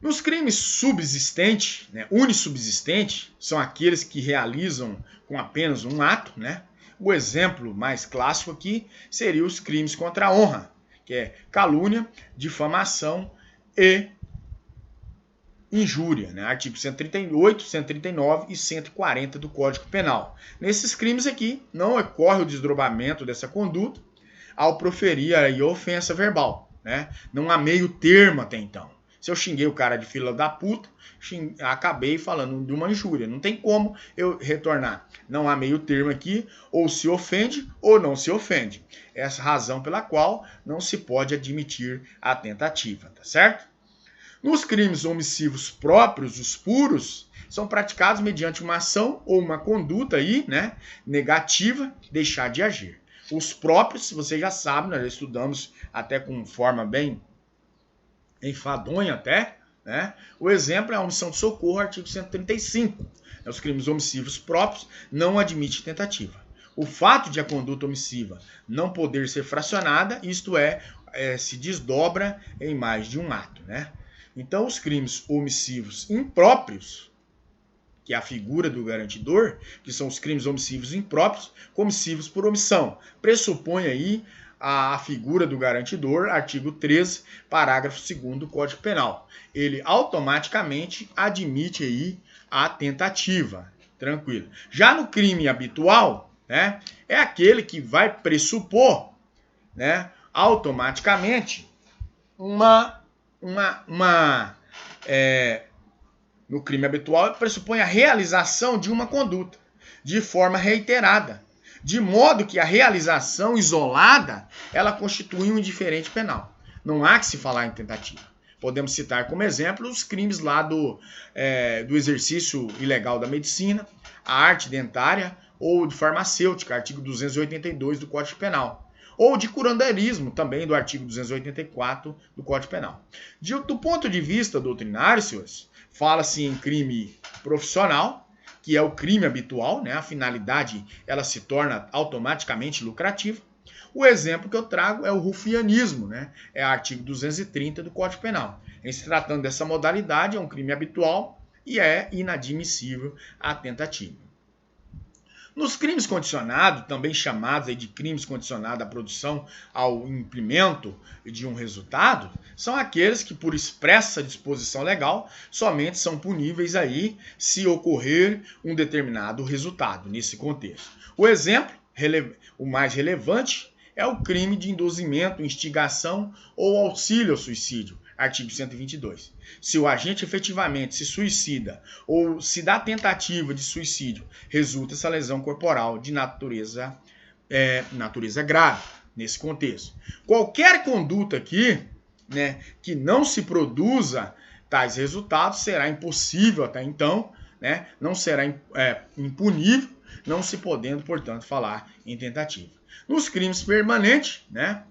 Nos crimes subsistentes, unissubsistentes, são aqueles que realizam com apenas um ato, né? O exemplo mais clássico aqui seria os crimes contra a honra, que é calúnia, difamação e injúria, né? Artigo 138, 139 e 140 do Código Penal. Nesses crimes aqui, não ocorre o desdobramento dessa conduta ao proferir a ofensa verbal, né? Não há meio termo até então. Se eu xinguei o cara de filha da puta, acabei falando de uma injúria. Não tem como eu retornar. Não há meio termo aqui, ou se ofende ou não se ofende. Essa é a razão pela qual não se pode admitir a tentativa, tá certo? Nos crimes omissivos próprios, os puros, são praticados mediante uma ação ou uma conduta aí, né, negativa, deixar de agir. Os próprios, você já sabe, nós já estudamos até com forma bem enfadonha até, né? O exemplo é a omissão de socorro, artigo 135. Os crimes omissivos próprios não admitem tentativa. O fato de a conduta omissiva não poder ser fracionada, isto se desdobra em mais de um ato, né? Então, os crimes omissivos impróprios, que é a figura do garantidor, que são os crimes omissivos impróprios, comissivos por omissão, pressupõe aí a figura do garantidor, artigo 13, parágrafo 2º do Código Penal. Ele automaticamente admite aí a tentativa. Tranquilo. Já no crime habitual, né, é aquele que vai pressupor, né, automaticamente no crime habitual pressupõe a realização de uma conduta de forma reiterada, de modo que a realização isolada ela constitui um indiferente penal. Não há que se falar em tentativa. Podemos citar como exemplo os crimes lá do exercício ilegal da medicina, a arte dentária ou de farmacêutica, artigo 282 do Código Penal. Ou de curanderismo, também do artigo 284 do Código Penal. Do ponto de vista doutrinário, senhores, fala-se em crime profissional, que é o crime habitual, né? A finalidade ela se torna automaticamente lucrativa. O exemplo que eu trago é o rufianismo, né? É o artigo 230 do Código Penal. Em se tratando dessa modalidade, é um crime habitual e é inadmissível a tentativa. Nos crimes condicionados, também chamados aí de crimes condicionados à produção ao implemento de um resultado, são aqueles que, por expressa disposição legal, somente são puníveis aí se ocorrer um determinado resultado nesse contexto. O exemplo, o mais relevante, é o crime de induzimento, instigação ou auxílio ao suicídio, artigo 122. Se o agente efetivamente se suicida ou se da tentativa de suicídio resulta essa lesão corporal de natureza grave, nesse contexto. Qualquer conduta aqui, né, que não se produza tais resultados será impossível até então, né, não será impunível, não se podendo, portanto, falar em tentativa. Nos crimes permanentes, né,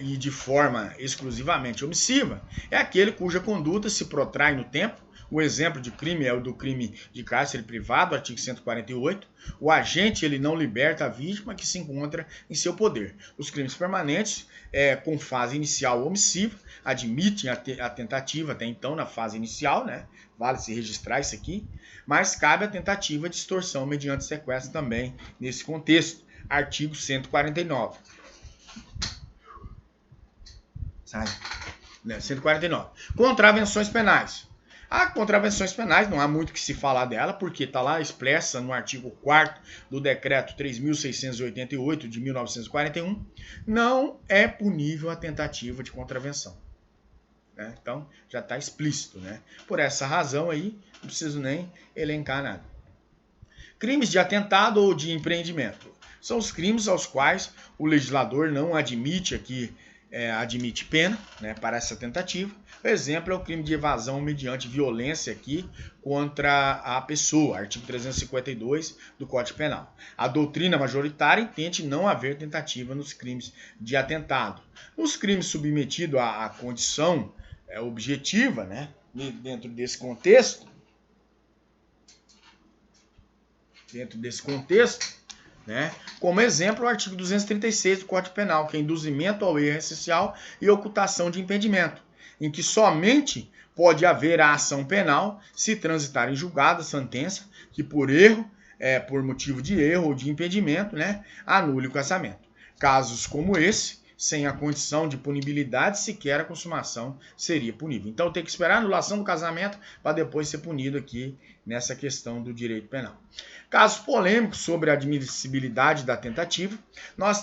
e de forma exclusivamente omissiva, é aquele cuja conduta se protrai no tempo. O exemplo de crime é o do crime de cárcere privado, artigo 148. O agente ele não liberta a vítima que se encontra em seu poder. Os crimes permanentes, com fase inicial omissiva, admitem a tentativa até então na fase inicial, né? Vale se registrar isso aqui, mas cabe a tentativa de extorsão mediante sequestro também nesse contexto, artigo 149. 149. Contravenções penais. A contravenções penais, não há muito que se falar dela, porque está lá expressa no artigo 4º do Decreto 3.688 de 1941, não é punível a tentativa de contravenção. Né? Então, já está explícito. Né? Por essa razão aí, não preciso nem elencar nada. Crimes de atentado ou de empreendimento. São os crimes aos quais o legislador não admite admite pena, né, para essa tentativa. O exemplo é o crime de evasão mediante violência aqui contra a pessoa, artigo 352 do Código Penal. A doutrina majoritária entende não haver tentativa nos crimes de atentado. Nos crimes submetidos à condição objetiva, né, dentro desse contexto, né? Como exemplo, o artigo 236 do Código Penal, que é induzimento ao erro essencial e ocultação de impedimento, em que somente pode haver a ação penal se transitar em julgado a sentença que por erro, por motivo de erro ou de impedimento, né, anule o casamento. Casos como esse, sem a condição de punibilidade, sequer a consumação seria punível. Então tem que esperar a anulação do casamento para depois ser punido aqui nessa questão do direito penal. Casos polêmicos sobre a admissibilidade da tentativa,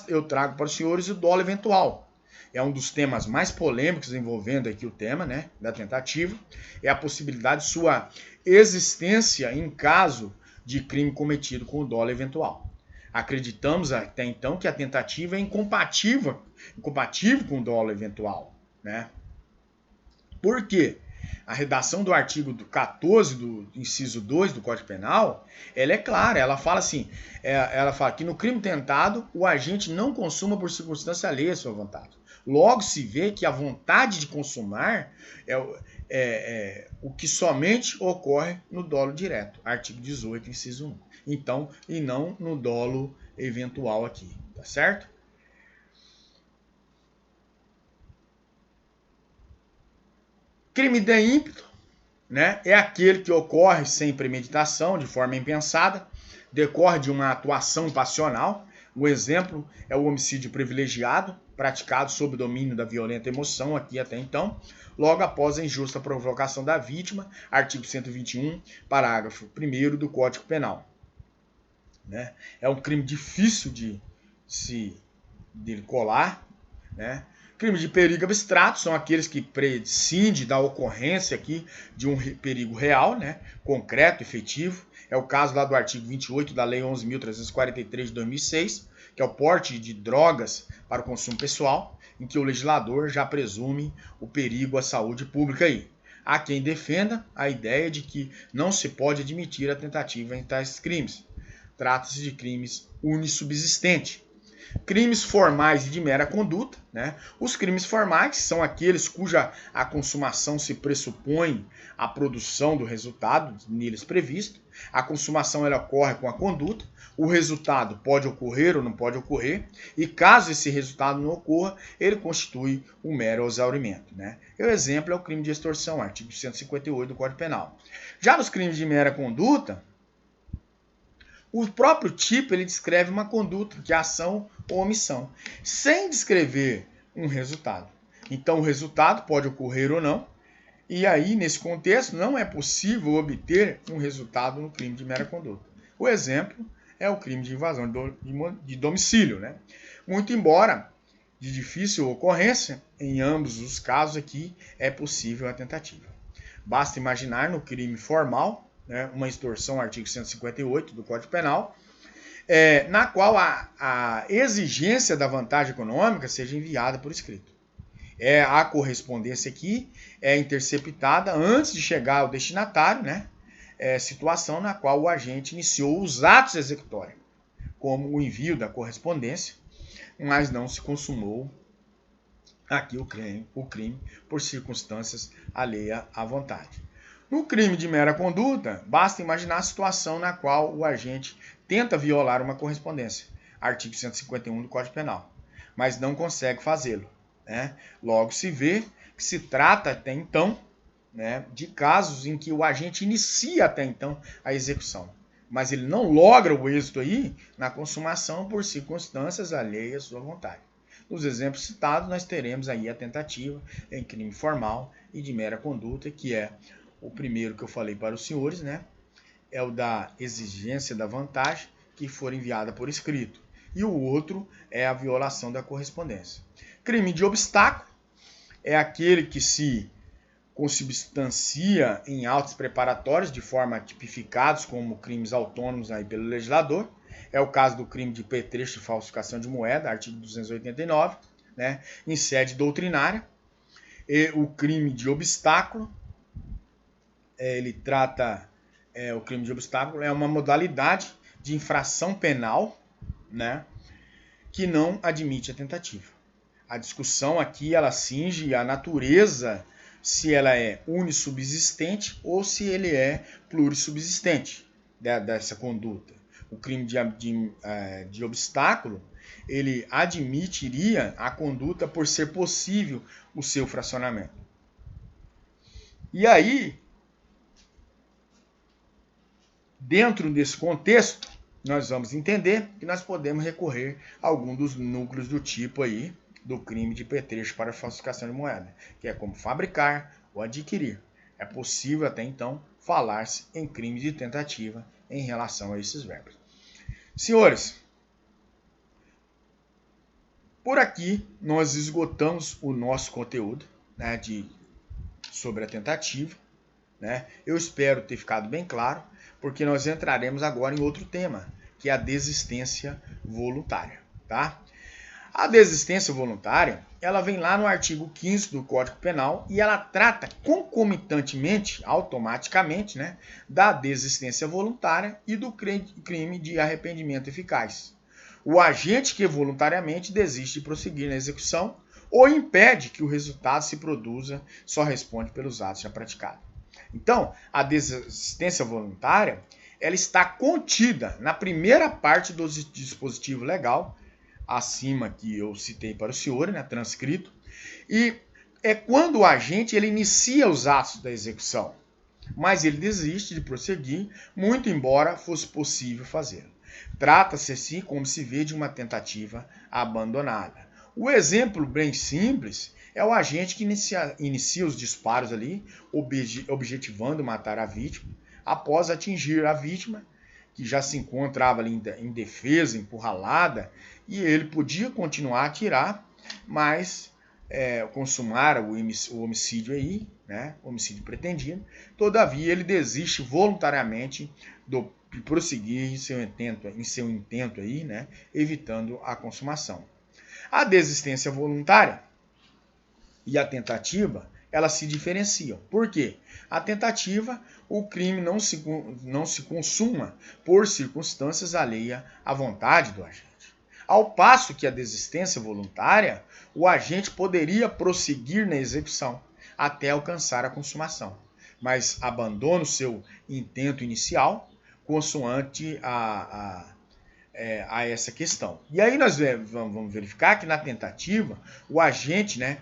eu trago para os senhores o dolo eventual. É um dos temas mais polêmicos envolvendo aqui o tema, né, da tentativa. É a possibilidade de sua existência em caso de crime cometido com o dolo eventual. Acreditamos até então que a tentativa é incompatível com o dolo eventual. Né? Por quê? A redação do artigo 14 do inciso 2 do Código Penal, ela é clara, ela fala assim, ela fala que no crime tentado, o agente não consuma por circunstância alheia à sua vontade. Logo se vê que a vontade de consumar é o que somente ocorre no dolo direto, artigo 18, inciso 1. Então, e não no dolo eventual aqui, tá certo? Crime de ímpeto, né, é aquele que ocorre sem premeditação, de forma impensada, decorre de uma atuação passional, Um exemplo é o homicídio privilegiado, praticado sob domínio da violenta emoção, aqui até então, logo após a injusta provocação da vítima, artigo 121, parágrafo 1º do Código Penal. Né? É um crime difícil de colar, né? Crimes de perigo abstrato são aqueles que prescindem da ocorrência aqui de um perigo real, né? Concreto, efetivo. É o caso lá do artigo 28 da Lei 11.343 de 2006, que é o porte de drogas para o consumo pessoal, em que o legislador já presume o perigo à saúde pública aí. Há quem defenda a ideia de que não se pode admitir a tentativa em tais crimes. Trata-se de crimes unissubsistentes. Crimes formais e de mera conduta, né? Os crimes formais são aqueles cuja a consumação se pressupõe a produção do resultado neles previsto. A consumação ela ocorre com a conduta, o resultado pode ocorrer ou não pode ocorrer, e caso esse resultado não ocorra, ele constitui um mero exaurimento, né? E o exemplo é o crime de extorsão, artigo 158 do Código Penal. Já nos crimes de mera conduta, o próprio tipo ele descreve uma conduta, que é ação ou omissão, sem descrever um resultado. Então o resultado pode ocorrer ou não, e aí nesse contexto não é possível obter um resultado no crime de mera conduta. O exemplo é o crime de invasão de domicílio, né? Muito embora de difícil ocorrência, em ambos os casos aqui é possível a tentativa. Basta imaginar no crime formal, né, uma extorsão, artigo 158 do Código Penal, na qual a exigência da vantagem econômica seja enviada por escrito. A correspondência aqui é interceptada antes de chegar ao destinatário, né? Situação na qual o agente iniciou os atos executórios, como o envio da correspondência, mas não se consumou aqui o crime por circunstâncias alheias à vontade. No crime de mera conduta, basta imaginar a situação na qual o agente tenta violar uma correspondência, artigo 151 do Código Penal, mas não consegue fazê-lo, né? Logo se vê que se trata até então, né, de casos em que o agente inicia até então a execução, mas ele não logra o êxito aí na consumação por circunstâncias alheias à sua vontade. Nos exemplos citados, nós teremos aí a tentativa em crime formal e de mera conduta, que é o primeiro que eu falei para os senhores, né? É o da exigência da vantagem que for enviada por escrito. E o outro é a violação da correspondência. Crime de obstáculo é aquele que se consubstancia em autos preparatórios de forma tipificados como crimes autônomos aí pelo legislador. É o caso do crime de pretexto e falsificação de moeda, artigo 289, né? Em sede doutrinária. E o crime de obstáculo, ele trata, o crime de obstáculo é uma modalidade de infração penal, né, que não admite a tentativa. A discussão aqui, ela cinge a natureza, se ela é unissubsistente ou se ele é plurissubsistente dessa conduta. O crime de obstáculo, ele admitiria a conduta por ser possível o seu fracionamento. E aí, dentro desse contexto, nós vamos entender que nós podemos recorrer a algum dos núcleos do tipo aí, do crime de pretexto para falsificação de moeda, que é como fabricar ou adquirir. É possível até então falar-se em crime de tentativa em relação a esses verbos. Senhores, por aqui nós esgotamos o nosso conteúdo, né, sobre a tentativa, né? Eu espero ter ficado bem claro, porque nós entraremos agora em outro tema, que é a desistência voluntária, tá? A desistência voluntária, ela vem lá no artigo 15º do Código Penal e ela trata concomitantemente, automaticamente, né, da desistência voluntária e do crime de arrependimento eficaz. O agente que voluntariamente desiste de prosseguir na execução ou impede que o resultado se produza só responde pelos atos já praticados. Então, a desistência voluntária, ela está contida na primeira parte do dispositivo legal, acima que eu citei para o senhor, né, transcrito, e é quando o agente ele inicia os atos da execução, mas ele desiste de prosseguir, muito embora fosse possível fazê-lo. Trata-se assim, como se vê, de uma tentativa abandonada. O exemplo bem simples é o agente que inicia os disparos ali, objetivando matar a vítima, após atingir a vítima, que já se encontrava ali em defesa, encurralada, e ele podia continuar a atirar, mas consumar o homicídio aí, né, o homicídio pretendido. Todavia, ele desiste voluntariamente de prosseguir em seu intento aí, né, evitando a consumação. A desistência voluntária e a tentativa, elas se diferenciam. Por quê? A tentativa, o crime não se consuma por circunstâncias alheias à vontade do agente. Ao passo que a desistência voluntária, o agente poderia prosseguir na execução até alcançar a consumação, mas abandona o seu intento inicial consoante a essa questão. E aí nós vamos verificar que na tentativa, o agente, né,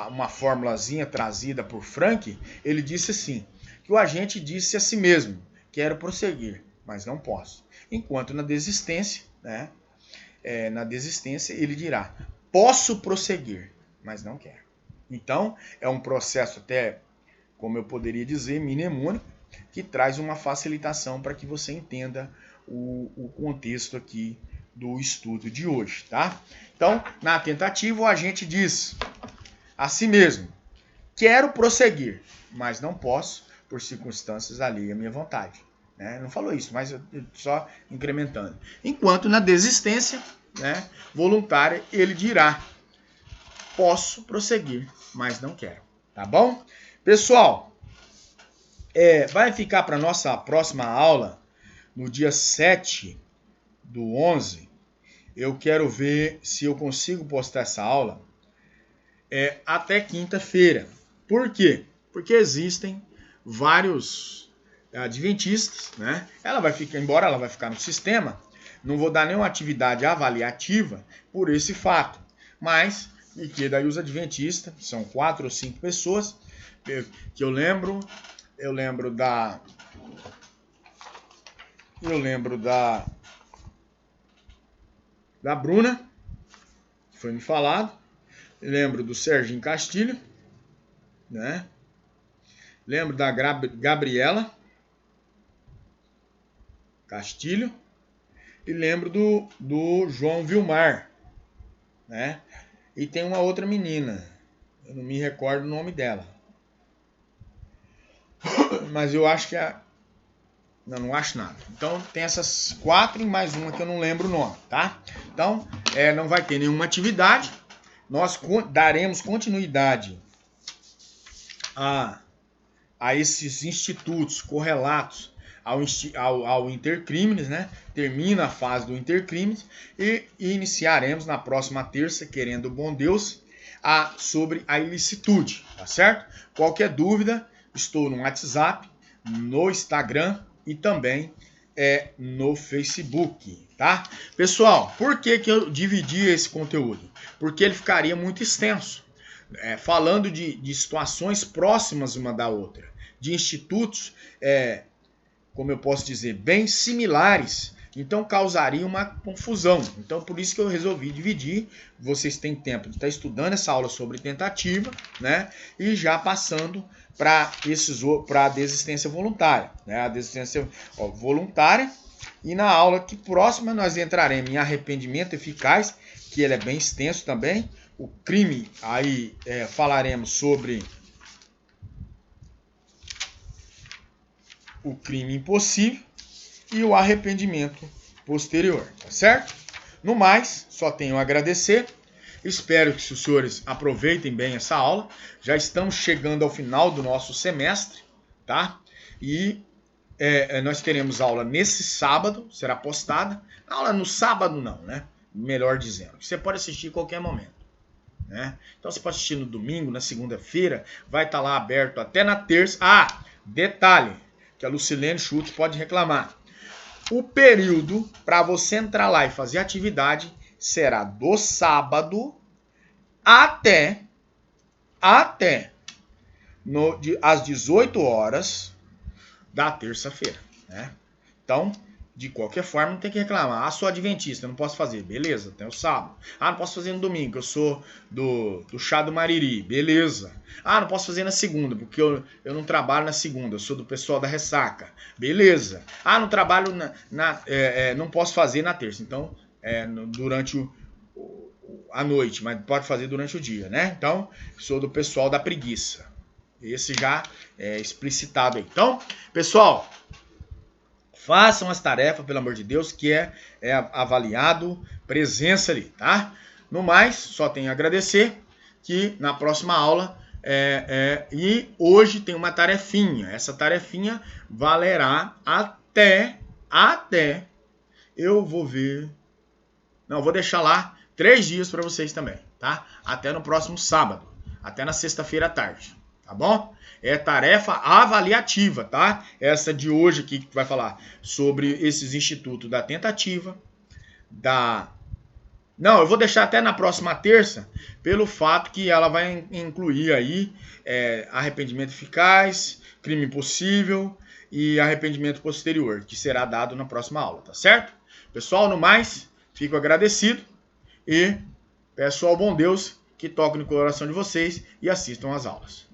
uma formulazinha trazida por Frank, ele disse assim, que o agente disse a si mesmo, quero prosseguir, mas não posso. Enquanto na desistência, né, ele dirá, posso prosseguir, mas não quero. Então, é um processo até, como eu poderia dizer, mnemônico, que traz uma facilitação para que você entenda o contexto aqui do estudo de hoje, tá? Então, na tentativa, o agente diz a si mesmo, quero prosseguir, mas não posso por circunstâncias alheias à minha vontade. Né? Não falou isso, mas eu só incrementando. Enquanto na desistência, né, voluntária, ele dirá, posso prosseguir, mas não quero. Tá bom? Pessoal, vai ficar para a nossa próxima aula, no dia 7/11, eu quero ver se eu consigo postar essa aula até quinta-feira. Por quê? Porque existem vários adventistas, né? Embora ela vai ficar no sistema, não vou dar nenhuma atividade avaliativa por esse fato. Mas, e que daí os adventistas, são 4 ou 5 pessoas, que eu lembro da Bruna, que foi me falado. Lembro do Serginho Castilho, né? Lembro da Gabriela Castilho. E lembro do João Vilmar, né? E tem uma outra menina, eu não me recordo o nome dela. Mas eu acho que não acho nada. Então tem essas 4 e mais uma que eu não lembro o nome, tá? Então não vai ter nenhuma atividade. Nós daremos continuidade a esses institutos correlatos ao intercrimes, né? Termina a fase do intercrimes e iniciaremos na próxima terça, querendo o bom Deus, sobre a ilicitude, tá certo? Qualquer dúvida, estou no WhatsApp, no Instagram e também no Facebook, tá? Pessoal, por que eu dividi esse conteúdo? Porque ele ficaria muito extenso, falando de situações próximas uma da outra, de institutos, como eu posso dizer, bem similares, então causaria uma confusão. Então por isso que eu resolvi dividir. Vocês têm tempo de estar estudando essa aula sobre tentativa, né? E já passando para a desistência voluntária, né? A desistência voluntária. E na aula que próxima nós entraremos em arrependimento eficaz, que ele é bem extenso também. O crime, aí falaremos sobre o crime impossível e o arrependimento posterior, tá certo? No mais, só tenho a agradecer. Espero que os senhores aproveitem bem essa aula. Já estamos chegando ao final do nosso semestre, tá? E nós teremos aula nesse sábado, será postada. Aula no sábado não, né? Melhor dizendo. Você pode assistir em qualquer momento, né? Então você pode assistir no domingo, na segunda-feira, vai estar lá aberto até na terça. Detalhe, que a Lucilene Schultz pode reclamar. O período para você entrar lá e fazer atividade será do sábado até às 18 horas da terça-feira, né? Então, De qualquer forma, não tem que reclamar. Ah, sou adventista, não posso fazer. Beleza, tem o sábado. Ah, não posso fazer no domingo, eu sou do chá do Mariri. Beleza. Ah, não posso fazer na segunda, porque eu não trabalho na segunda, eu sou do pessoal da ressaca. Beleza. Ah, não trabalho não posso fazer na terça. Então, durante a noite, mas pode fazer durante o dia, né? Então, sou do pessoal da preguiça. Esse já é explicitado aí. Então, pessoal, façam as tarefas, pelo amor de Deus, que é avaliado presença ali, tá? No mais, só tenho a agradecer que na próxima aula e hoje tem uma tarefinha. Essa tarefinha valerá até eu vou ver. Não, vou deixar lá 3 dias para vocês também, tá? Até no próximo sábado, até na sexta-feira à tarde, tá bom? É tarefa avaliativa, tá? Essa de hoje aqui que vai falar sobre esses institutos da tentativa, Não, eu vou deixar até na próxima terça, pelo fato que ela vai incluir aí arrependimento eficaz, crime impossível e arrependimento posterior, que será dado na próxima aula, tá certo? Pessoal, no mais, fico agradecido e peço ao bom Deus que toque no coração de vocês e assistam às aulas.